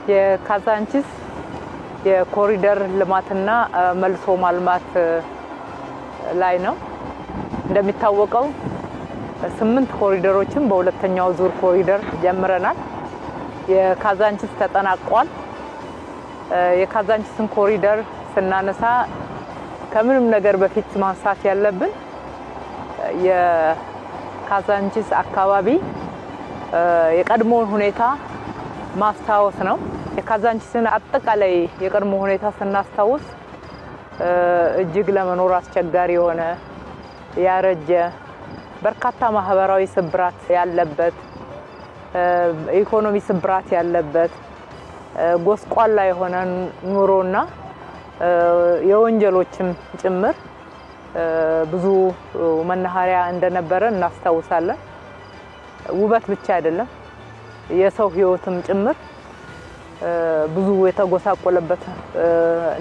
የካዛንቺስ የኮሪደር ልማትና መልሶ ማልማት ላይ ነው። እንደሚታወቀው 8 ኮሪደሮችን በሁለተኛው ዙር ኮሪደር ጀምረናል። የካዛንቺስ ተጠናቋል። የካዛንቺስን ኮሪደር ስናነሳ ከምንም ነገር በፊት ማንሳት ያለብን የካዛንቺስ አካባቢ የቀድሞውን ሁኔታ ማስታወስ ነው። የካዛንቺስን አጠቃላይ የቀድሞ ሁኔታ ስናስታውስ እጅግ ለመኖር አስቸጋሪ የሆነ ያረጀ በርካታ ማህበራዊ ስብራት ያለበት ኢኮኖሚ ስብራት ያለበት ጎስቋላ የሆነ ኑሮና የወንጀሎችም ጭምር ብዙ መናኸሪያ እንደነበረ እናስታውሳለን። ውበት ብቻ አይደለም የሰው ህይወትም ጭምር ብዙ የተጎሳቆለበት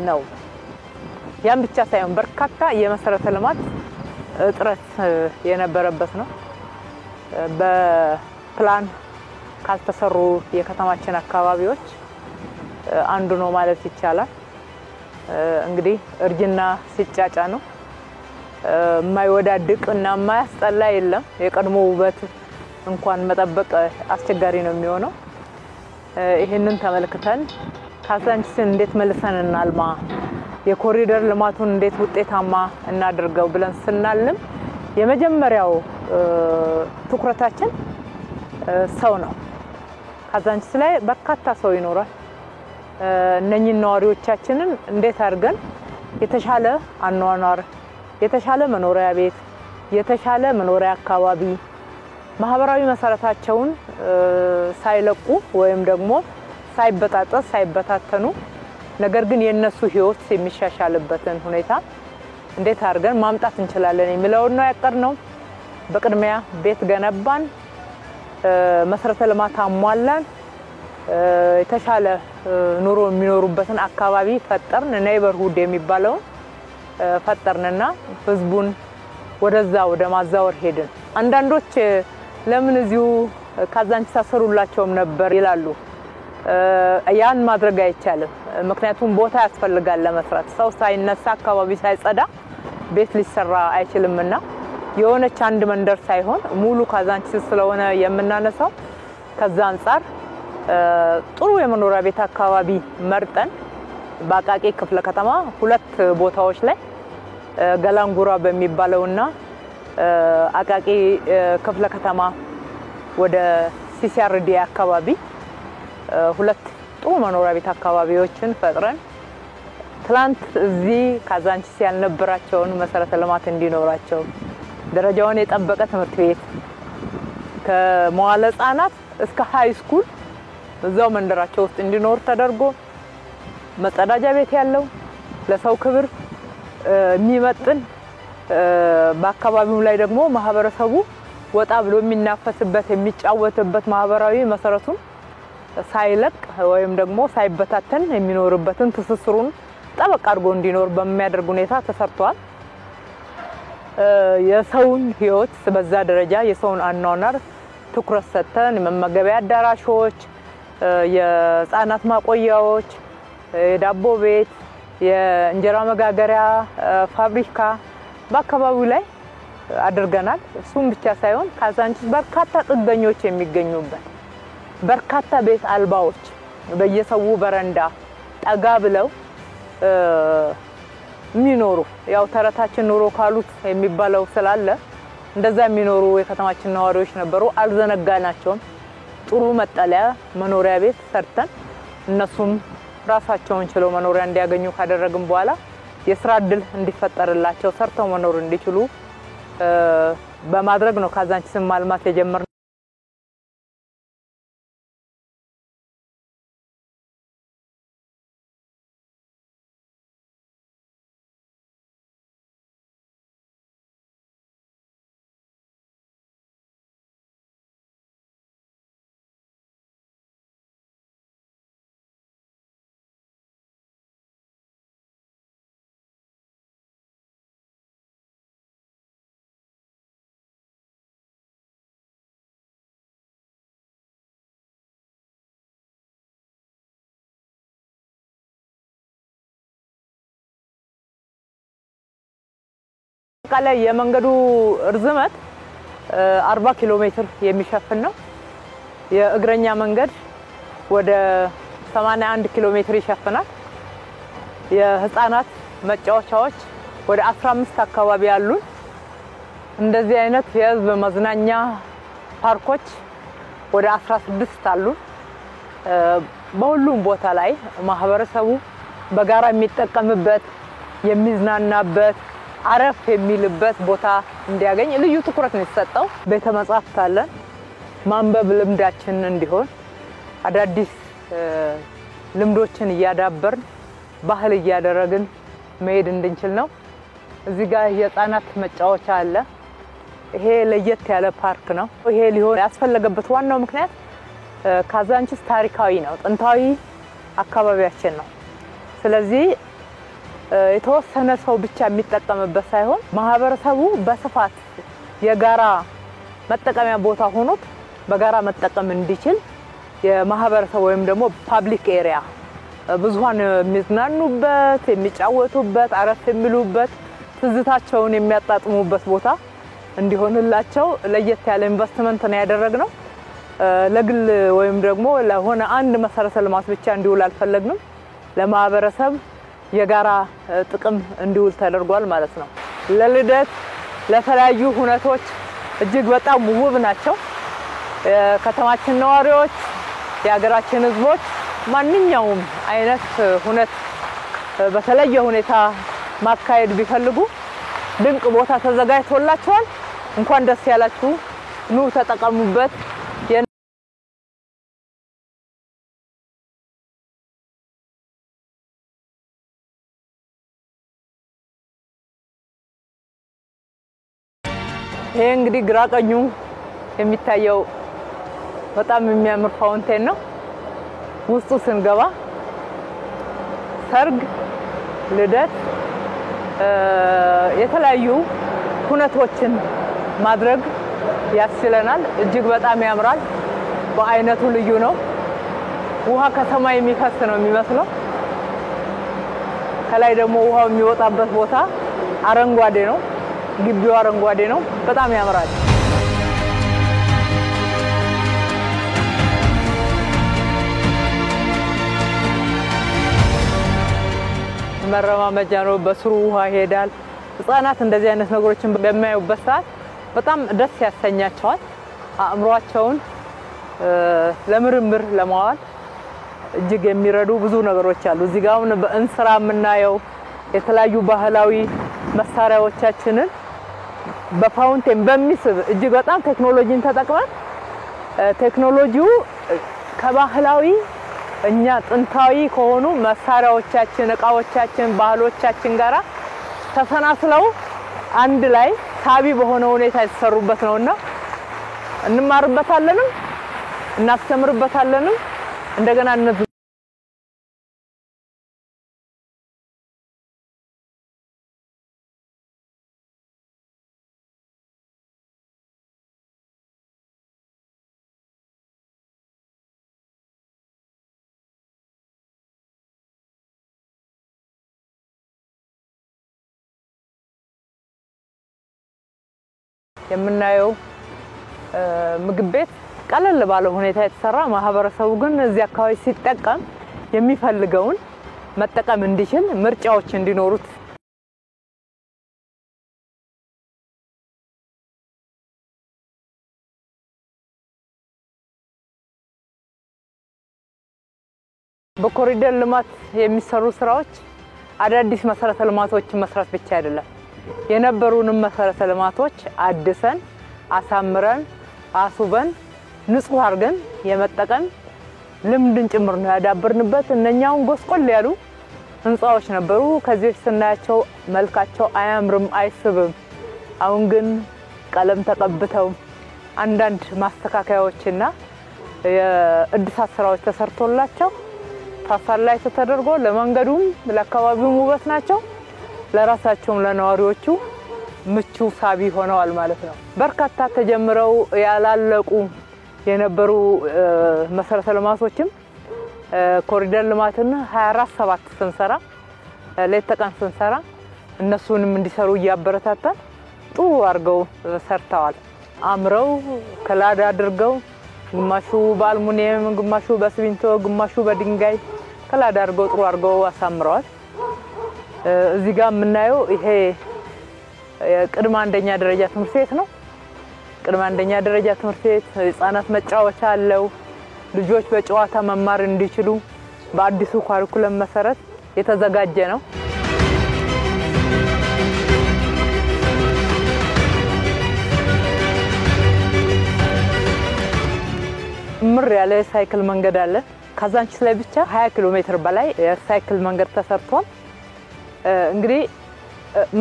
ነው። ያን ብቻ ሳይሆን በርካታ የመሰረተ ልማት እጥረት የነበረበት ነው። በፕላን ካልተሰሩ የከተማችን አካባቢዎች አንዱ ነው ማለት ይቻላል። እንግዲህ እርጅና ሲጫጫ ነው የማይወዳድቅና የማያስጠላ የለም። የቀድሞ ውበት እንኳን መጠበቅ አስቸጋሪ ነው የሚሆነው። ይሄንን ተመልክተን ካዛንቺስን እንዴት መልሰን እናልማ፣ የኮሪደር ልማቱን እንዴት ውጤታማ እናድርገው ብለን ስናልም የመጀመሪያው ትኩረታችን ሰው ነው። ካዛንቺስ ላይ በርካታ ሰው ይኖራል። እነኚህ ነዋሪዎቻችንን እንዴት አድርገን የተሻለ አኗኗር፣ የተሻለ መኖሪያ ቤት፣ የተሻለ መኖሪያ አካባቢ ማህበራዊ መሰረታቸውን ሳይለቁ ወይም ደግሞ ሳይበጣጠስ ሳይበታተኑ ነገር ግን የነሱ ህይወት የሚሻሻልበትን ሁኔታ እንዴት አድርገን ማምጣት እንችላለን የሚለው ነው ያቀርነው። በቅድሚያ ቤት ገነባን፣ መሰረተ ልማት አሟላን፣ የተሻለ ኑሮ የሚኖሩበትን አካባቢ ፈጠርን፣ ኔይበርሁድ የሚባለው ፈጠርንና ህዝቡን ወደዛ ወደ ማዛወር ሄድን። አንዳንዶች ለምን እዚሁ ካዛንቺስ አሰሩላቸውም ነበር ይላሉ። ያን ማድረግ አይቻልም። ምክንያቱም ቦታ ያስፈልጋል ለመስራት። ሰው ሳይነሳ አካባቢ ሳይጸዳ ቤት ሊሰራ አይችልምና የሆነች አንድ መንደር ሳይሆን ሙሉ ካዛንቺስ ስለሆነ የምናነሳው ከዛ አንፃር ጥሩ የመኖሪያ ቤት አካባቢ መርጠን በአቃቂ ክፍለ ከተማ 2 ቦታዎች ላይ ገላንጉራ በሚባለውና አቃቂ ክፍለ ከተማ ወደ ሲሲአርዲ አካባቢ 2 ጥሩ መኖሪያ ቤት አካባቢዎችን ፈጥረን ትላንት እዚህ ካዛንቺስ ያልነበራቸውን መሰረተ ልማት እንዲኖራቸው ደረጃውን የጠበቀ ትምህርት ቤት ከመዋለ ህጻናት እስከ ሃይ ስኩል እዛው መንደራቸው ውስጥ እንዲኖር ተደርጎ መጸዳጃ ቤት ያለው ለሰው ክብር የሚመጥን በአካባቢው ላይ ደግሞ ማህበረሰቡ ወጣ ብሎ የሚናፈስበት የሚጫወትበት ማህበራዊ መሰረቱን ሳይለቅ ወይም ደግሞ ሳይበታተን የሚኖርበትን ትስስሩን ጠበቅ አድርጎ እንዲኖር በሚያደርግ ሁኔታ ተሰርቷል። የሰውን ህይወት በዛ ደረጃ የሰውን አኗኗር ትኩረት ሰጥተን የመመገቢያ አዳራሾች፣ የህፃናት ማቆያዎች፣ የዳቦ ቤት፣ የእንጀራ መጋገሪያ ፋብሪካ በአካባቢው ላይ አድርገናል። እሱም ብቻ ሳይሆን ካዛንቺስ በርካታ ጥገኞች የሚገኙበት በርካታ ቤት አልባዎች በየሰው በረንዳ ጠጋ ብለው የሚኖሩ ያው ተረታችን ኑሮ ካሉት የሚባለው ስላለ እንደዛ የሚኖሩ የከተማችን ነዋሪዎች ነበሩ። አልዘነጋናቸውም። ጥሩ መጠለያ መኖሪያ ቤት ሰርተን እነሱም ራሳቸውን ችለው መኖሪያ እንዲያገኙ ካደረግን በኋላ የስራ እድል እንዲፈጠርላቸው ሰርተው መኖር እንዲችሉ በማድረግ ነው ካዛንቺስን ማልማት የጀመርነው። አጠቃላይ የመንገዱ ርዝመት 40 ኪሎ ሜትር የሚሸፍን ነው። የእግረኛ መንገድ ወደ 81 ኪሎ ሜትር ይሸፍናል። የህፃናት መጫወቻዎች ወደ 15 አካባቢ አሉ። እንደዚህ አይነት የህዝብ መዝናኛ ፓርኮች ወደ 16 አሉ። በሁሉም ቦታ ላይ ማህበረሰቡ በጋራ የሚጠቀምበት የሚዝናናበት አረፍ የሚልበት ቦታ እንዲያገኝ ልዩ ትኩረት ነው የተሰጠው። ቤተ መጻሕፍት አለን። ማንበብ ልምዳችን እንዲሆን አዳዲስ ልምዶችን እያዳበርን ባህል እያደረግን መሄድ እንድንችል ነው። እዚህ ጋር የህፃናት መጫወቻ አለ። ይሄ ለየት ያለ ፓርክ ነው። ይሄ ሊሆን ያስፈለገበት ዋናው ምክንያት ካዛንቺስ ታሪካዊ ነው፣ ጥንታዊ አካባቢያችን ነው። ስለዚህ የተወሰነ ሰው ብቻ የሚጠቀምበት ሳይሆን ማህበረሰቡ በስፋት የጋራ መጠቀሚያ ቦታ ሆኖ በጋራ መጠቀም እንዲችል የማህበረሰብ ወይም ደግሞ ፓብሊክ ኤሪያ ብዙሃን የሚዝናኑበት የሚጫወቱበት አረፍ የሚሉበት ትዝታቸውን የሚያጣጥሙበት ቦታ እንዲሆንላቸው ለየት ያለ ኢንቨስትመንት ነው ያደረግነው። ለግል ወይም ደግሞ ለሆነ አንድ መሰረተ ልማት ብቻ እንዲውል አልፈለግንም። ለማህበረሰብ የጋራ ጥቅም እንዲውል ተደርጓል ማለት ነው። ለልደት ለተለያዩ ሁነቶች እጅግ በጣም ውብ ናቸው። ከተማችን ነዋሪዎች የሀገራችን ህዝቦች ማንኛውም አይነት ሁነት በተለየ ሁኔታ ማካሄድ ቢፈልጉ ድንቅ ቦታ ተዘጋጅቶላቸዋል። እንኳን ደስ ያላችሁ፣ ኑ ተጠቀሙበት። ይሄ እንግዲህ ግራ ቀኙ የሚታየው በጣም የሚያምር ፋውንቴን ነው። ውስጡ ስንገባ ሰርግ፣ ልደት፣ የተለያዩ ሁነቶችን ማድረግ ያስችለናል። እጅግ በጣም ያምራል። በአይነቱ ልዩ ነው። ውሃ ከሰማይ የሚፈስ ነው የሚመስለው። ከላይ ደግሞ ውሃው የሚወጣበት ቦታ አረንጓዴ ነው። ግቢው አረንጓዴ ነው። በጣም ያምራል። መረማመጃ ነው። በስሩ ውሃ ይሄዳል። ህፃናት እንደዚህ አይነት ነገሮችን በሚያዩበት ሰዓት በጣም ደስ ያሰኛቸዋል። አእምሯቸውን ለምርምር ለማዋል እጅግ የሚረዱ ብዙ ነገሮች አሉ። እዚህ ጋር በእንስራ የምናየው የተለያዩ ባህላዊ መሳሪያዎቻችንን በፋውንቴን በሚስብ እጅግ በጣም ቴክኖሎጂን ተጠቅመን ቴክኖሎጂው ከባህላዊ እኛ ጥንታዊ ከሆኑ መሳሪያዎቻችን፣ እቃዎቻችን፣ ባህሎቻችን ጋራ ተሰናስለው አንድ ላይ ሳቢ በሆነ ሁኔታ የተሰሩበት ነውና እንማርበታለንም እናስተምርበታለንም እንደገና የምናየው ምግብ ቤት ቀለል ባለ ሁኔታ የተሰራ ማህበረሰቡ ግን እዚህ አካባቢ ሲጠቀም የሚፈልገውን መጠቀም እንዲችል ምርጫዎች እንዲኖሩት በኮሪደር ልማት የሚሰሩ ስራዎች አዳዲስ መሰረተ ልማቶችን መስራት ብቻ አይደለም። የነበሩንም መሰረተ ልማቶች አድሰን አሳምረን አሱበን ንጹህ አርገን የመጠቀም ልምድን ጭምር ነው ያዳበርንበት። እነኛውን ጎስቆል ያሉ ህንጻዎች ነበሩ። ከዚህ ስናያቸው መልካቸው አያምርም፣ አይስብም። አሁን ግን ቀለም ተቀብተው አንዳንድ ማስተካከያዎችና የእድሳት ስራዎች ተሰርቶላቸው ታሳላይ ተደርጎ ለመንገዱም ለአካባቢው ውበት ናቸው። ለራሳቸውም ለነዋሪዎቹ ምቹ ሳቢ ሆነዋል ማለት ነው። በርካታ ተጀምረው ያላለቁ የነበሩ መሰረተ ልማቶችም ኮሪደር ልማትን 24/7 ስንሰራ ሌት ተቀን ስንሰራ እነሱንም እንዲሰሩ እያበረታታን ጥሩ አድርገው ሰርተዋል። አምረው ከላዳ አድርገው ግማሹ በአልሙኒየም ግማሹ በሲሚንቶ ግማሹ በድንጋይ ከላዳ አድርገው ጥሩ አድርገው አሳምረዋል። እዚህ ጋር የምናየው ይሄ የቅድመ አንደኛ ደረጃ ትምህርት ቤት ነው። ቅድመ አንደኛ ደረጃ ትምህርት ቤት ህፃናት መጫወቻ አለው። ልጆች በጨዋታ መማር እንዲችሉ በአዲሱ ካሪኩለም መሰረት የተዘጋጀ ነው። ምር ያለ ሳይክል መንገድ አለ። ካዛንቺስ ላይ ብቻ 20 ኪሎ ሜትር በላይ የሳይክል መንገድ ተሰርቷል። እንግዲህ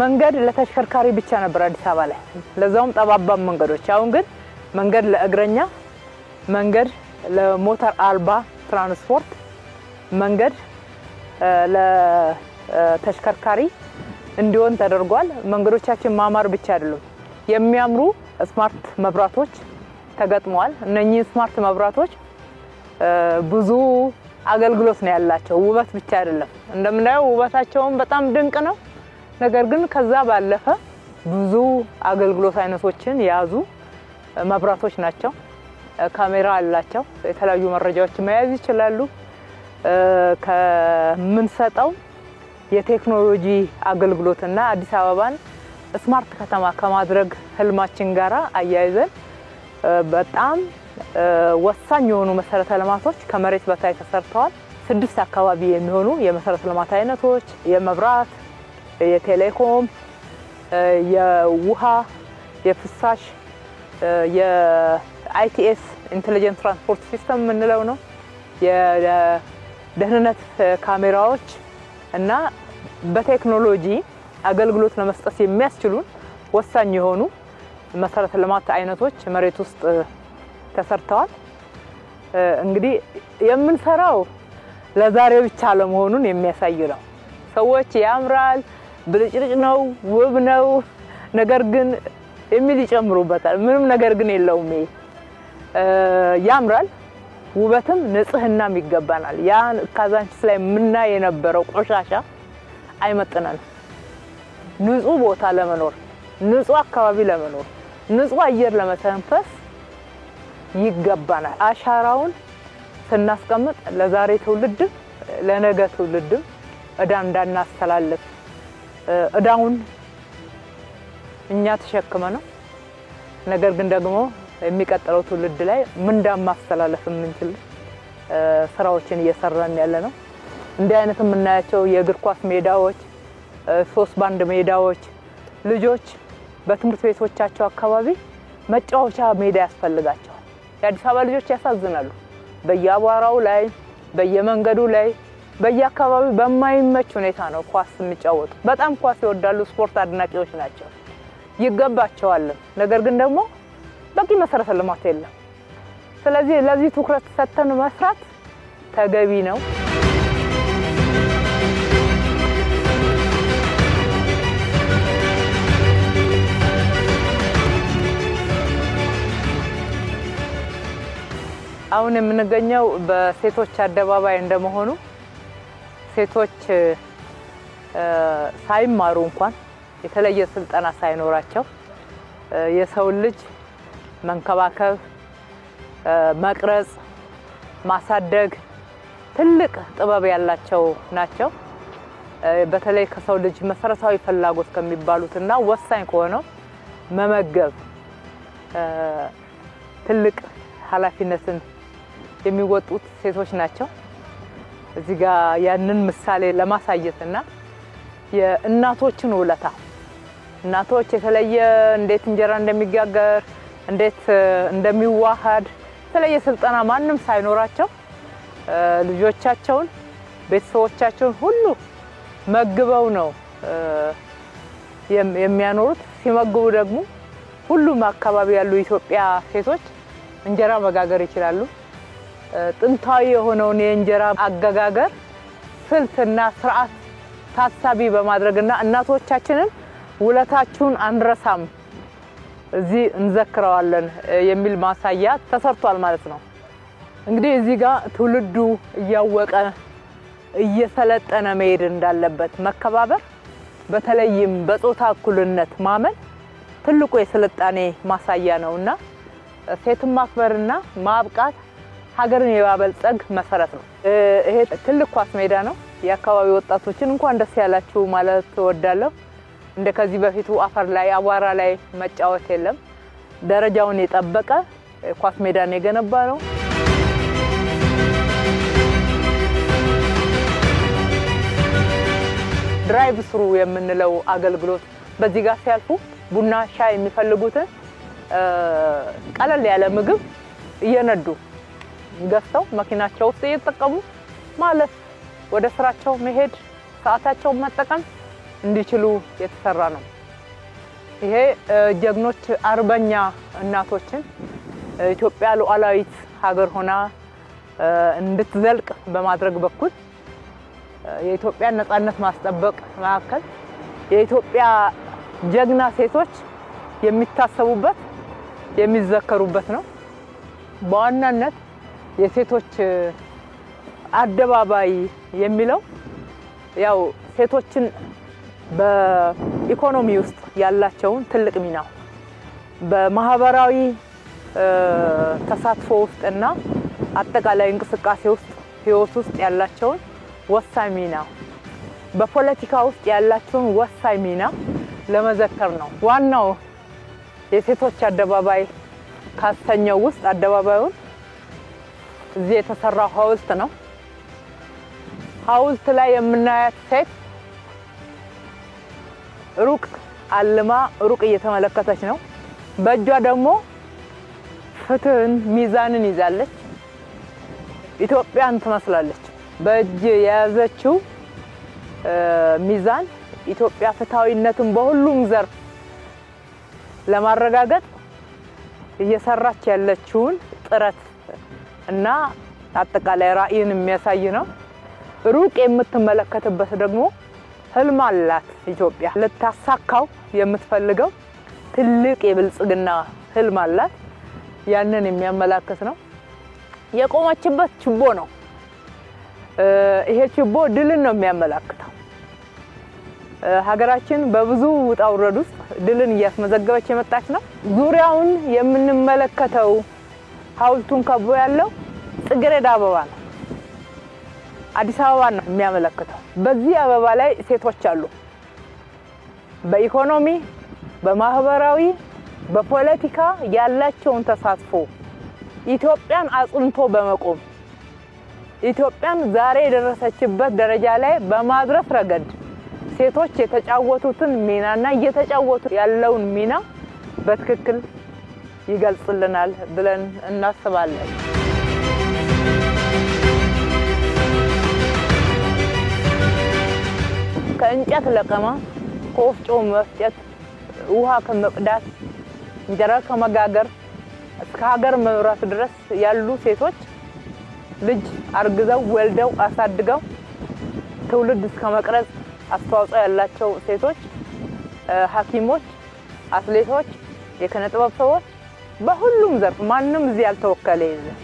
መንገድ ለተሽከርካሪ ብቻ ነበር አዲስ አበባ ላይ ለዛውም ጠባባም መንገዶች። አሁን ግን መንገድ ለእግረኛ፣ መንገድ ለሞተር አልባ ትራንስፖርት፣ መንገድ ለተሽከርካሪ እንዲሆን ተደርጓል። መንገዶቻችን ማማር ብቻ አይደሉም፣ የሚያምሩ ስማርት መብራቶች ተገጥመዋል። እነኚህ ስማርት መብራቶች ብዙ አገልግሎት ነው ያላቸው፣ ውበት ብቻ አይደለም። እንደምናየው ውበታቸውን በጣም ድንቅ ነው። ነገር ግን ከዛ ባለፈ ብዙ አገልግሎት አይነቶችን ያዙ መብራቶች ናቸው። ካሜራ አላቸው፣ የተለያዩ መረጃዎችን መያዝ ይችላሉ። ከምንሰጠው የቴክኖሎጂ አገልግሎትና አዲስ አበባን ስማርት ከተማ ከማድረግ ህልማችን ጋራ አያይዘን በጣም ወሳኝ የሆኑ መሰረተ ልማቶች ከመሬት በታች ተሰርተዋል። 6 አካባቢ የሚሆኑ የመሰረተ ልማት አይነቶች የመብራት፣ የቴሌኮም፣ የውሃ፣ የፍሳሽ፣ የአይቲኤስ ኢንተለጀንት ትራንስፖርት ሲስተም የምንለው ነው፣ የደህንነት ካሜራዎች እና በቴክኖሎጂ አገልግሎት ለመስጠት የሚያስችሉን ወሳኝ የሆኑ መሰረተ ልማት አይነቶች መሬት ውስጥ ተሰርተዋል። እንግዲህ የምንሰራው ለዛሬ ብቻ ለመሆኑን የሚያሳይ ነው። ሰዎች ያምራል፣ ብልጭልጭ ነው፣ ውብ ነው፣ ነገር ግን የሚል ይጨምሩበታል። ምንም ነገር ግን የለውም። ያምራል፣ ውበትም ንጽህናም ይገባናል። ያ ካዛንቺስ ላይ ምናይ የነበረው ቆሻሻ አይመጥነንም። ንጹህ ቦታ ለመኖር፣ ንጹህ አካባቢ ለመኖር፣ ንጹህ አየር ለመተንፈስ ይገባናል። አሻራውን ስናስቀምጥ ለዛሬ ትውልድም ለነገ ትውልድም እዳ እንዳናስተላልፍ እዳውን እኛ ተሸክመ ነው። ነገር ግን ደግሞ የሚቀጥለው ትውልድ ላይ ምንዳ ማስተላለፍ የምንችል ስራዎችን እየሰራን ያለ ነው። እንዲህ አይነት የምናያቸው የእግር ኳስ ሜዳዎች፣ 3 ባንድ ሜዳዎች፣ ልጆች በትምህርት ቤቶቻቸው አካባቢ መጫወቻ ሜዳ ያስፈልጋቸዋል። የአዲስ አበባ ልጆች ያሳዝናሉ። በየአቧራው ላይ በየመንገዱ ላይ በየአካባቢው በማይመች ሁኔታ ነው ኳስ የሚጫወቱ። በጣም ኳስ ይወዳሉ፣ ስፖርት አድናቂዎች ናቸው፣ ይገባቸዋል። ነገር ግን ደግሞ በቂ መሰረተ ልማት የለም። ስለዚህ ለዚህ ትኩረት ሰጥተን መስራት ተገቢ ነው። አሁን የምንገኘው በሴቶች አደባባይ እንደመሆኑ ሴቶች ሳይማሩ እንኳን የተለየ ስልጠና ሳይኖራቸው የሰው ልጅ መንከባከብ፣ መቅረጽ፣ ማሳደግ ትልቅ ጥበብ ያላቸው ናቸው። በተለይ ከሰው ልጅ መሰረታዊ ፍላጎት ከሚባሉትና ወሳኝ ከሆነው መመገብ ትልቅ ኃላፊነትን የሚወጡት ሴቶች ናቸው። እዚህ ጋር ያንን ምሳሌ ለማሳየትና የእናቶችን ውለታ እናቶች የተለየ እንዴት እንጀራ እንደሚጋገር እንዴት እንደሚዋሃድ የተለየ ስልጠና ማንም ሳይኖራቸው ልጆቻቸውን ቤተሰቦቻቸውን ሁሉ መግበው ነው የሚያኖሩት። ሲመግቡ ደግሞ ሁሉም አካባቢ ያሉ ኢትዮጵያ ሴቶች እንጀራ መጋገር ይችላሉ። ጥንታዊ የሆነውን የእንጀራ አጋጋገር ስልትና ስርዓት ታሳቢ በማድረግና እናቶቻችንን ውለታችሁን አንረሳም እዚህ እንዘክረዋለን የሚል ማሳያ ተሰርቷል ማለት ነው። እንግዲህ እዚህ ጋር ትውልዱ እያወቀ እየሰለጠነ መሄድ እንዳለበት መከባበር፣ በተለይም በጾታ እኩልነት ማመን ትልቁ የስልጣኔ ማሳያ ነውና ሴትን ማክበርና ማብቃት ሀገርን የማበልጸግ መሰረት ነው። ይሄ ትልቅ ኳስ ሜዳ ነው። የአካባቢ ወጣቶችን እንኳን ደስ ያላችሁ ማለት እወዳለሁ። እንደከዚህ በፊቱ አፈር ላይ አቧራ ላይ መጫወት የለም። ደረጃውን የጠበቀ ኳስ ሜዳ ነው የገነባ ነው። ድራይቭ ስሩ የምንለው አገልግሎት በዚህ ጋር ሲያልፉ ቡና ሻይ የሚፈልጉትን ቀለል ያለ ምግብ እየነዱ ገዝተው መኪናቸው ውስጥ እየተጠቀሙ ማለት ወደ ስራቸው መሄድ ሰዓታቸውን መጠቀም እንዲችሉ የተሰራ ነው። ይሄ ጀግኖች አርበኛ እናቶችን ኢትዮጵያ ሉዓላዊት ሀገር ሆና እንድትዘልቅ በማድረግ በኩል የኢትዮጵያ ነፃነት ማስጠበቅ ማዕከል የኢትዮጵያ ጀግና ሴቶች የሚታሰቡበት የሚዘከሩበት ነው። በዋናነት የሴቶች አደባባይ የሚለው ያው ሴቶችን በኢኮኖሚ ውስጥ ያላቸውን ትልቅ ሚና በማህበራዊ ተሳትፎ ውስጥና አጠቃላይ እንቅስቃሴ ውስጥ ህይወት ውስጥ ያላቸውን ወሳኝ ሚና በፖለቲካ ውስጥ ያላቸውን ወሳኝ ሚና ለመዘከር ነው። ዋናው የሴቶች አደባባይ ካስተኛው ውስጥ አደባባዩን እዚህ የተሰራው ሐውልት ነው። ሐውልት ላይ የምናያት ሴት ሩቅ አልማ ሩቅ እየተመለከተች ነው። በእጇ ደግሞ ፍትህን ሚዛንን ይዛለች። ኢትዮጵያን ትመስላለች። በእጅ የያዘችው ሚዛን ኢትዮጵያ ፍትሃዊነትን በሁሉም ዘርፍ ለማረጋገጥ እየሰራች ያለችውን ጥረት እና አጠቃላይ ራዕይን የሚያሳይ ነው። ሩቅ የምትመለከትበት ደግሞ ህልም አላት ኢትዮጵያ ልታሳካው የምትፈልገው ትልቅ የብልጽግና ህልም አላት። ያንን የሚያመላክት ነው። የቆመችበት ችቦ ነው። ይሄ ችቦ ድልን ነው የሚያመላክተው። ሀገራችን በብዙ ውጣ ውረድ ውስጥ ድልን እያስመዘገበች የመጣች ነው። ዙሪያውን የምንመለከተው ሐውልቱን ከቦ ያለው ጽጌረዳ አበባ ነው። አዲስ አበባ ነው የሚያመለክተው። በዚህ አበባ ላይ ሴቶች አሉ። በኢኮኖሚ፣ በማህበራዊ፣ በፖለቲካ ያላቸውን ተሳትፎ ኢትዮጵያን አጽንቶ በመቆም ኢትዮጵያን ዛሬ የደረሰችበት ደረጃ ላይ በማድረስ ረገድ ሴቶች የተጫወቱትን ሚናና እየተጫወቱ ያለውን ሚና በትክክል ይገልጽልናል ብለን እናስባለን። ከእንጨት ለቀማ፣ ከወፍጮ መፍጨት፣ ውሃ ከመቅዳት፣ እንጀራ ከመጋገር እስከ ሀገር መብራት ድረስ ያሉ ሴቶች ልጅ አርግዘው ወልደው አሳድገው ትውልድ እስከ መቅረጽ አስተዋጽኦ ያላቸው ሴቶች ሐኪሞች፣ አትሌቶች፣ የኪነ ጥበብ ሰዎች በሁሉም ዘርፍ ማንንም እዚህ ያልተወከለ የለም።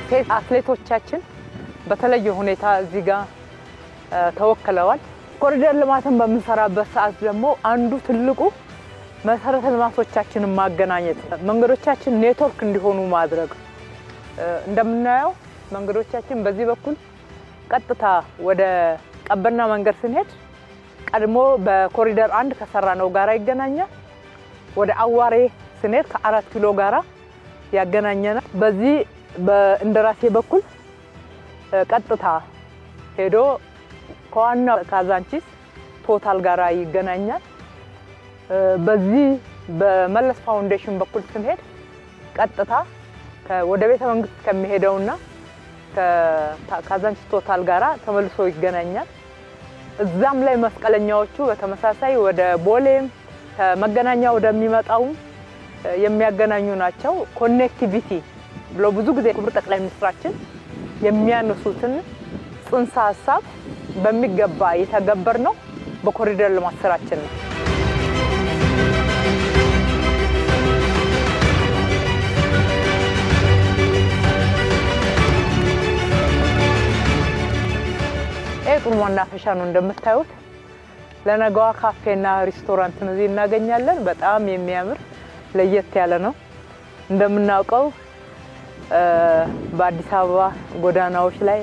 ሴት አትሌቶቻችን በተለየ ሁኔታ እዚህ ጋር ተወክለዋል። ኮሪደር ልማትን በመሰራበት ሰዓት ደግሞ አንዱ ትልቁ መሰረተ ልማቶቻችንን ማገናኘት፣ መንገዶቻችን ኔትወርክ እንዲሆኑ ማድረግ። እንደምናየው መንገዶቻችን በዚህ በኩል ቀጥታ ወደ ቀበና መንገድ ስንሄድ ቀድሞ በኮሪደር 1 ከሰራነው ጋራ ይገናኛል። ወደ አዋሬ ስንሄድ ከ4 ኪሎ ጋራ ያገናኘናል። በዚህ በእንደራሴ በኩል ቀጥታ ሄዶ ከዋና ካዛንቺስ ቶታል ጋራ ይገናኛል። በዚህ በመለስ ፋውንዴሽን በኩል ስንሄድ ቀጥታ ወደ ቤተ መንግስት ከሚሄደውና ከካዛንቺስ ቶታል ጋራ ተመልሶ ይገናኛል። እዛም ላይ መስቀለኛዎቹ በተመሳሳይ ወደ ቦሌም ከመገናኛ ወደሚመጣው የሚያገናኙ ናቸው። ኮኔክቲቪቲ ብሎ ብዙ ጊዜ ክቡር ጠቅላይ ሚኒስትራችን የሚያነሱትን ጽንሰ ሐሳብ በሚገባ የተገበርነው በኮሪደር ልማት ስራችን ነው። ጥሩ መናፈሻ ነው እንደምታዩት። ለነገዋ ካፌና ሬስቶራንት ነው እዚህ እናገኛለን። በጣም የሚያምር ለየት ያለ ነው። እንደምናውቀው በአዲስ አበባ ጎዳናዎች ላይ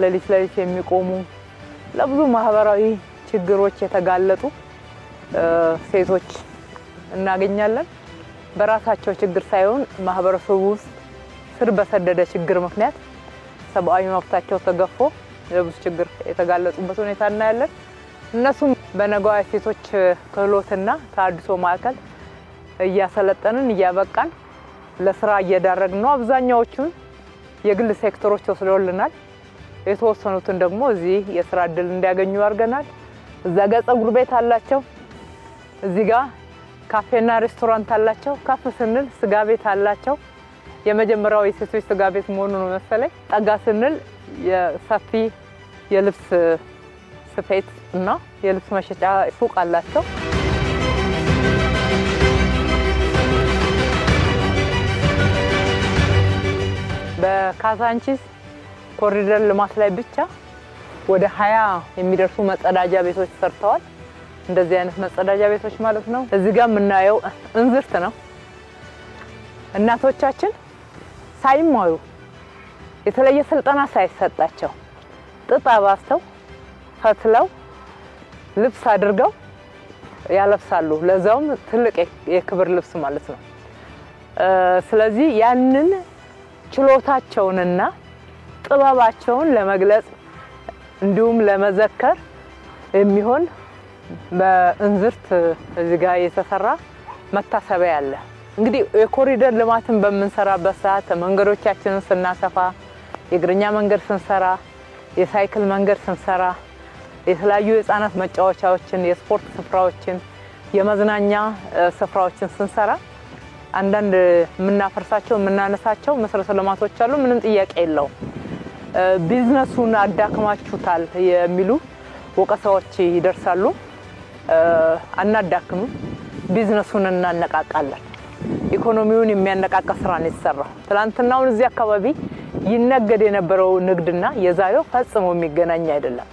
ለሊት የሚቆሙ ለብዙ ማህበራዊ ችግሮች የተጋለጡ ሴቶች እናገኛለን። በራሳቸው ችግር ሳይሆን ማህበረሰቡ ውስጥ ስር በሰደደ ችግር ምክንያት ሰብአዊ መብታቸው ተገፎ ለብዙ ችግር የተጋለጡበት ሁኔታ እናያለን። እነሱም በነገዋ ሴቶች ክህሎትና ታድሶ ማዕከል እያሰለጠንን እያበቃን ለስራ እየዳረግን ነው። አብዛኛዎቹን የግል ሴክተሮች ወስደውልናል። የተወሰኑትን ደግሞ እዚህ የስራ እድል እንዲያገኙ አድርገናል። እዛ ጋር ፀጉር ቤት አላቸው። እዚህ ጋር ካፌና ሬስቶራንት አላቸው። ካፌ ስንል ስጋ ቤት አላቸው። የመጀመሪያው የሴቶች ስጋ ቤት መሆኑ ነው መሰለኝ። ጠጋ ስንል የሰፊ የልብስ ስፌት እና የልብስ መሸጫ ሱቅ አላቸው። በካዛንቺስ ኮሪደር ልማት ላይ ብቻ ወደ 20 የሚደርሱ መጸዳጃ ቤቶች ሰርተዋል። እንደዚህ አይነት መጸዳጃ ቤቶች ማለት ነው። እዚህ ጋር የምናየው እንዝርት ነው። እናቶቻችን ሳይማሩ የተለየ ስልጠና ሳይሰጣቸው ጥጥ አባስተው ፈትለው ልብስ አድርገው ያለብሳሉ። ለዛውም ትልቅ የክብር ልብስ ማለት ነው። ስለዚህ ያንን ችሎታቸውንና ጥበባቸውን ለመግለጽ እንዲሁም ለመዘከር የሚሆን በእንዝርት እዚህ ጋር የተሰራ መታሰቢያ አለ። እንግዲህ የኮሪደር ልማትን በመንሰራበት ሰዓት መንገዶቻችንን ስናሰፋ፣ የእግረኛ መንገድ ስንሰራ፣ የሳይክል መንገድ ስንሰራ፣ የተለያዩ የህፃናት መጫወቻዎችን፣ የስፖርት ስፍራዎችን፣ የመዝናኛ ስፍራዎችን ስንሰራ አንዳንድ የምናፈርሳቸው የምናነሳቸው መሰረተ ልማቶች አሉ። ምንም ጥያቄ የለውም። ቢዝነሱን አዳክማችሁታል የሚሉ ወቀሳዎች ይደርሳሉ። አናዳክምም፣ ቢዝነሱን እናነቃቃለን። ኢኮኖሚውን የሚያነቃቃ ስራ ነው የተሰራው። ትላንትናውን እዚህ አካባቢ ይነገድ የነበረው ንግድና የዛሬው ፈጽሞ የሚገናኝ አይደለም።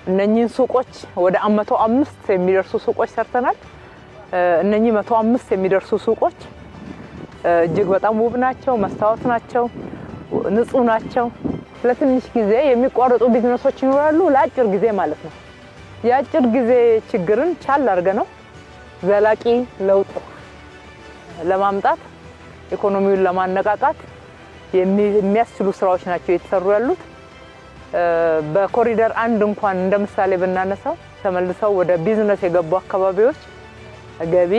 እነኚህን ሱቆች ወደ 105 የሚደርሱ ሱቆች ሰርተናል። እነኚህ 105 የሚደርሱ ሱቆች እጅግ በጣም ውብ ናቸው፣ መስታወት ናቸው፣ ንጹህ ናቸው። ለትንሽ ጊዜ የሚቋረጡ ቢዝነሶች ይኖራሉ፣ ለአጭር ጊዜ ማለት ነው። የአጭር ጊዜ ችግርን ቻል አድርገነው ዘላቂ ለውጥ ለማምጣት ኢኮኖሚውን ለማነቃቃት የሚያስችሉ ስራዎች ናቸው የተሰሩ ያሉት። በኮሪደር አንድ እንኳን እንደምሳሌ ብናነሳው ተመልሰው ወደ ቢዝነስ የገቡ አካባቢዎች ገቢ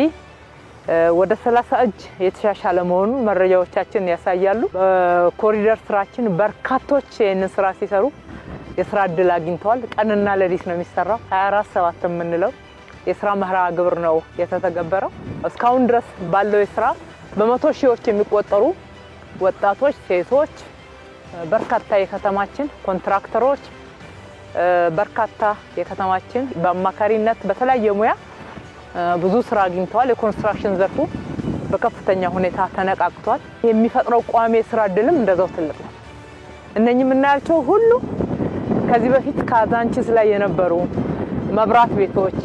ወደ 30 እጅ የተሻሻለ መሆኑን መረጃዎቻችን ያሳያሉ። በኮሪደር ስራችን በርካቶች ይህንን ስራ ሲሰሩ የስራ እድል አግኝተዋል። ቀንና ሌሊት ነው የሚሰራው። 24/7 የምንለው የስራ መርሃ ግብር ነው የተተገበረው። እስካሁን ድረስ ባለው የስራ በመቶ ሺዎች የሚቆጠሩ ወጣቶች፣ ሴቶች፣ በርካታ የከተማችን ኮንትራክተሮች፣ በርካታ የከተማችን በአማካሪነት በተለያየ ሙያ ብዙ ስራ አግኝተዋል። የኮንስትራክሽን ዘርፉ በከፍተኛ ሁኔታ ተነቃቅቷል። የሚፈጥረው ቋሚ የስራ እድልም እንደዛው ትልቅ ነው። እነኚህ የምናያቸው ሁሉ ከዚህ በፊት ካዛንቺስ ላይ የነበሩ መብራት ቤቶች፣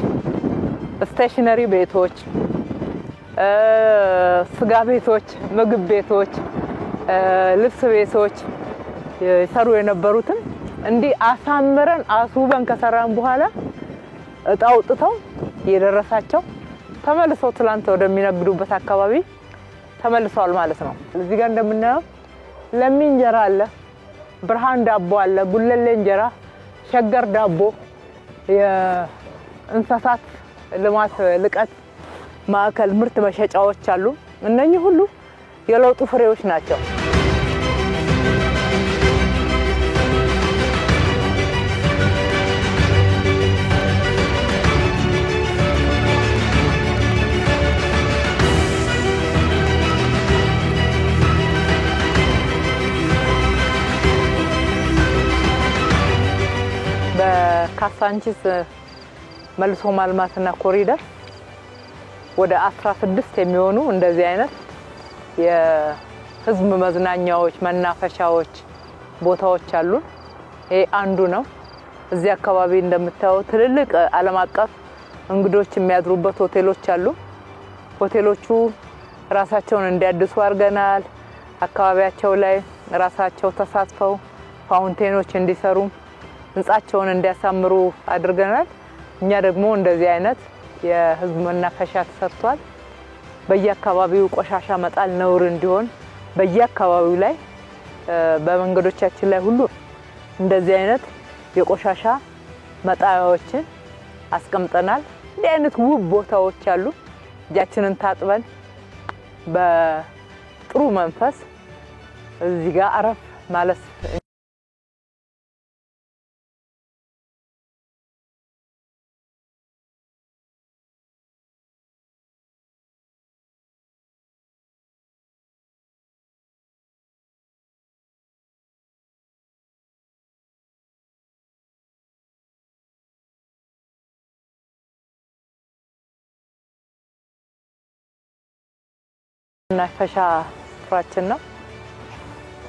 ስቴሽነሪ ቤቶች፣ ስጋ ቤቶች፣ ምግብ ቤቶች፣ ልብስ ቤቶች ይሰሩ የነበሩትን እንዲህ አሳምረን አስውበን ከሰራን በኋላ እጣው ጥተው የደረሳቸው ተመልሰው ትላንት ወደሚነግዱበት አካባቢ ተመልሰዋል ማለት ነው። እዚህ ጋር እንደምናየው ለሚ እንጀራ አለ፣ ብርሃን ዳቦ አለ፣ ጉለሌ እንጀራ፣ ሸገር ዳቦ፣ የእንስሳት ልማት ልቀት ማዕከል ምርት መሸጫዎች አሉ። እነኚህ ሁሉ የለውጡ ፍሬዎች ናቸው። በካዛንቺስ መልሶ ማልማትና ኮሪደር ወደ 16 የሚሆኑ እንደዚህ አይነት የህዝብ መዝናኛዎች፣ መናፈሻዎች ቦታዎች አሉ። ይሄ አንዱ ነው። እዚህ አካባቢ እንደምታዩ ትልልቅ ዓለም አቀፍ እንግዶች የሚያድሩበት ሆቴሎች አሉ። ሆቴሎቹ ራሳቸውን እንዲያድሱ አድርገናል። አካባቢያቸው ላይ ራሳቸው ተሳትፈው ፋውንቴኖች እንዲሰሩ ህንጻቸውን እንዲያሳምሩ አድርገናል። እኛ ደግሞ እንደዚህ አይነት የህዝብ መናፈሻ ተሰርቷል። በየአካባቢው ቆሻሻ መጣል ነውር እንዲሆን በየአካባቢው ላይ በመንገዶቻችን ላይ ሁሉ እንደዚህ አይነት የቆሻሻ መጣያዎችን አስቀምጠናል። እንዲህ አይነት ውብ ቦታዎች አሉ። እጃችንን ታጥበን በጥሩ መንፈስ እዚህ ጋር አረፍ ማለት መናፈሻ ስፍራችን ነው።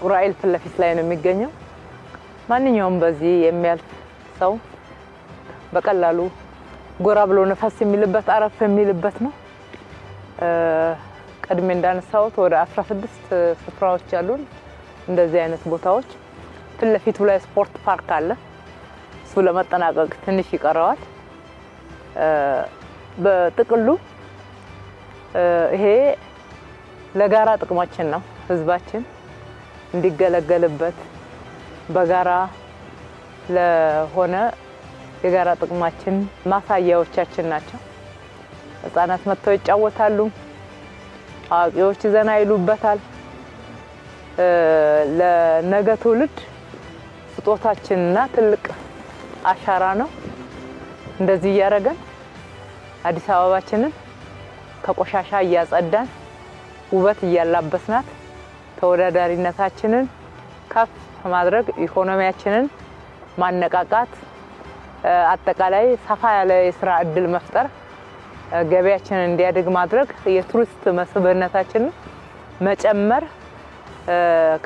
ኡራኤል ፊት ለፊት ላይ ነው የሚገኘው። ማንኛውም በዚህ የሚያልፍ ሰው በቀላሉ ጎራ ብሎ ነፋስ የሚልበት አረፍ የሚልበት ነው። ቀድሜ እንዳነሳሁት ወደ 16 ስፍራዎች አሉን። እንደዚህ አይነት ቦታዎች ፊት ለፊቱ ላይ ስፖርት ፓርክ አለ። እሱ ለመጠናቀቅ ትንሽ ይቀረዋል። በጥቅሉ ይሄ ለጋራ ጥቅማችን ነው። ህዝባችን እንዲገለገልበት በጋራ ለሆነ የጋራ ጥቅማችን ማሳያዎቻችን ናቸው። ህፃናት መጥተው ይጫወታሉ፣ አዋቂዎች ዘና ይሉበታል። ለነገ ትውልድ ስጦታችንና ትልቅ አሻራ ነው። እንደዚህ ያረጋን አዲስ አበባችንን ከቆሻሻ እያጸዳን ውበት እያላበስናት ተወዳዳሪነታችንን ከፍ ማድረግ ኢኮኖሚያችንን ማነቃቃት አጠቃላይ ሰፋ ያለ የሥራ እድል መፍጠር ገበያችንን እንዲያድግ ማድረግ የቱሪስት መስህብነታችንን መጨመር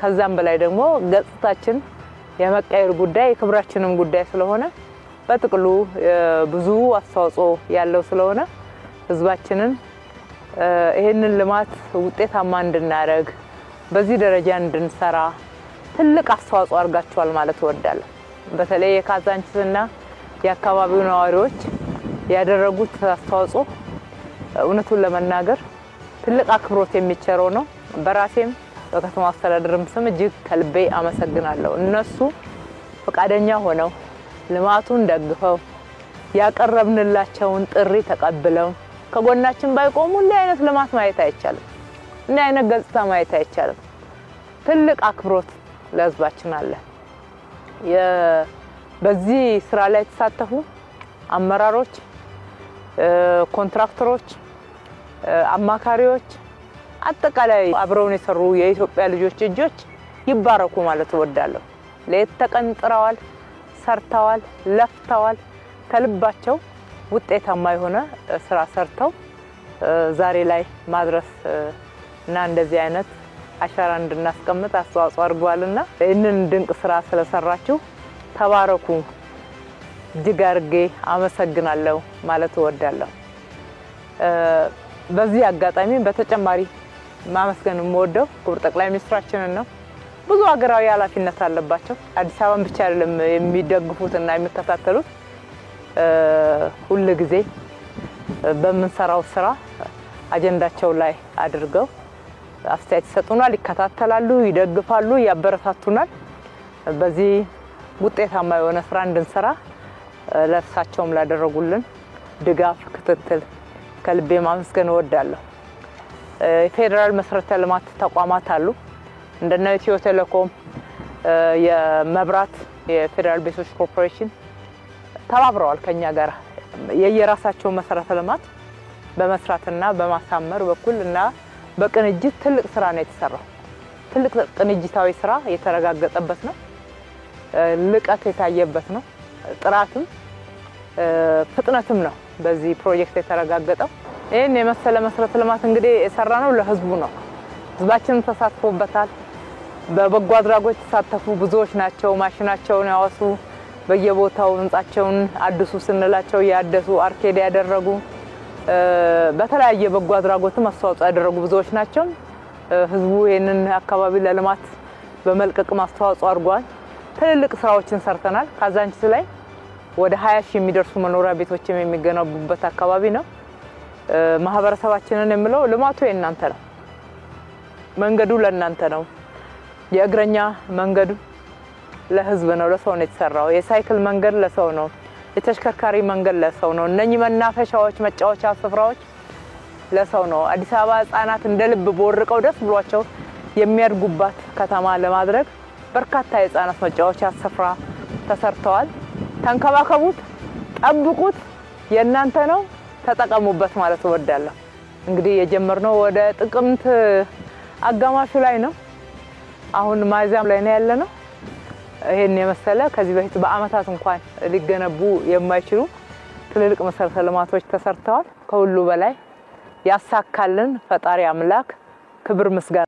ከዛም በላይ ደግሞ ገጽታችን የመቀየር ጉዳይ የክብራችንም ጉዳይ ስለሆነ በጥቅሉ ብዙ አስተዋጽኦ ያለው ስለሆነ ህዝባችንን ይሄንን ልማት ውጤታማ እንድናረግ በዚህ ደረጃ እንድንሰራ ትልቅ አስተዋጽኦ አድርጋችኋል ማለት እወዳለሁ። በተለይ የካዛንቺስና የአካባቢው ነዋሪዎች ያደረጉት አስተዋጽኦ እውነቱን ለመናገር ትልቅ አክብሮት የሚቸረው ነው። በራሴም በከተማ አስተዳደርም ስም እጅግ ከልቤ አመሰግናለሁ። እነሱ ፈቃደኛ ሆነው ልማቱን ደግፈው ያቀረብንላቸውን ጥሪ ተቀብለው ከጎናችን ባይቆሙ እንዲህ አይነት ልማት ማየት አይቻልም። እንዲህ አይነት ገጽታ ማየት አይቻልም። ትልቅ አክብሮት ለህዝባችን አለ። በዚህ ስራ ላይ ተሳተፉ አመራሮች፣ ኮንትራክተሮች፣ አማካሪዎች አጠቃላይ አብረውን የሰሩ የኢትዮጵያ ልጆች እጆች ይባረኩ ማለት እወዳለሁ። ለየት ተቀን ጥረዋል፣ ሰርተዋል፣ ለፍተዋል። ከልባቸው ውጤታማ የሆነ ስራ ሰርተው ዛሬ ላይ ማድረስ እና እንደዚህ አይነት አሻራ እንድናስቀምጥ አስተዋጽኦ አድርጓልና ይህንን ድንቅ ስራ ስለሰራችሁ ተባረኩ። እጅግ አድርጌ አመሰግናለሁ ማለት እወዳለሁ። በዚህ አጋጣሚ በተጨማሪ ማመስገን የምወደው ክቡር ጠቅላይ ሚኒስትራችንን ነው። ብዙ ሀገራዊ ኃላፊነት አለባቸው። አዲስ አበባን ብቻ አይደለም የሚደግፉትና የሚከታተሉት። ሁሉ ጊዜ በመንሰራው ስራ አጀንዳቸው ላይ አድርገው አስተያየት ይሰጡናል፣ ይከታተላሉ፣ ይደግፋሉ፣ ያበረታቱናል። በዚህ ውጤታማ የሆነ ስራ እንድንሰራ ለእርሳቸውም ላደረጉልን ድጋፍ፣ ክትትል ከልቤ ማመስገን እወዳለሁ። የፌደራል መሰረተ ልማት ተቋማት አሉ። እንደነ ኢትዮ ቴሌኮም፣ የመብራት፣ የፌደራል ቤቶች ኮርፖሬሽን ተባብረዋል ከኛ ጋር የየራሳቸው መሰረተ ልማት በመስራትና በማሳመር በኩልና በቅንጅት ትልቅ ስራ ነው የተሰራው። ትልቅ ቅንጅታዊ ስራ የተረጋገጠበት ነው። ልቀት የታየበት ነው። ጥራትም ፍጥነትም ነው በዚህ ፕሮጀክት የተረጋገጠው። ይሄን የመሰለ መሰረተ ልማት እንግዲህ የሰራነው ለህዝቡ ነው። ህዝባችን ተሳትፎበታል። በበጎ አድራጎት ተሳተፉ ብዙዎች ናቸው። ማሽናቸውን ያወሱ በየቦታው ህንጻቸውን አድሱ ስንላቸው ያደሱ አርኬድ ያደረጉ በተለያየ በጎ አድራጎት አስተዋጽኦ ያደረጉ ብዙዎች ናቸው። ህዝቡ ይሄንን አካባቢ ለልማት በመልቀቅ አስተዋጽኦ አድርጓል። ትልልቅ ስራዎችን ሰርተናል። ካዛንቺስ ላይ ወደ 20 ሺህ የሚደርሱ መኖሪያ ቤቶችም የሚገነቡበት አካባቢ ነው። ማህበረሰባችንን የምለው ልማቱ የእናንተ ነው። መንገዱ ለእናንተ ነው። የእግረኛ መንገዱ ለህዝብ ነው፣ ለሰው ነው የተሰራው። የሳይክል መንገድ ለሰው ነው። የተሽከርካሪ መንገድ ለሰው ነው። እነኚህ መናፈሻዎች፣ መጫወቻ ስፍራዎች ለሰው ነው። አዲስ አበባ ህፃናት እንደልብ ቦርቀው ደስ ብሏቸው የሚያድጉባት ከተማ ለማድረግ በርካታ የህፃናት መጫወቻ ስፍራ ተሰርተዋል። ተንከባከቡት፣ ጠብቁት፣ የእናንተ ነው፣ ተጠቀሙበት ማለት እወዳለሁ። እንግዲህ የጀመርነው ወደ ጥቅምት አጋማሹ ላይ ነው። አሁን ማይዛም ላይ ነው ያለነው። ይሄን የመሰለ ከዚህ በፊት በአመታት እንኳን ሊገነቡ የማይችሉ ትልልቅ መሰረተ ልማቶች ተሰርተዋል። ከሁሉ በላይ ያሳካልን ፈጣሪ አምላክ ክብር ምስጋና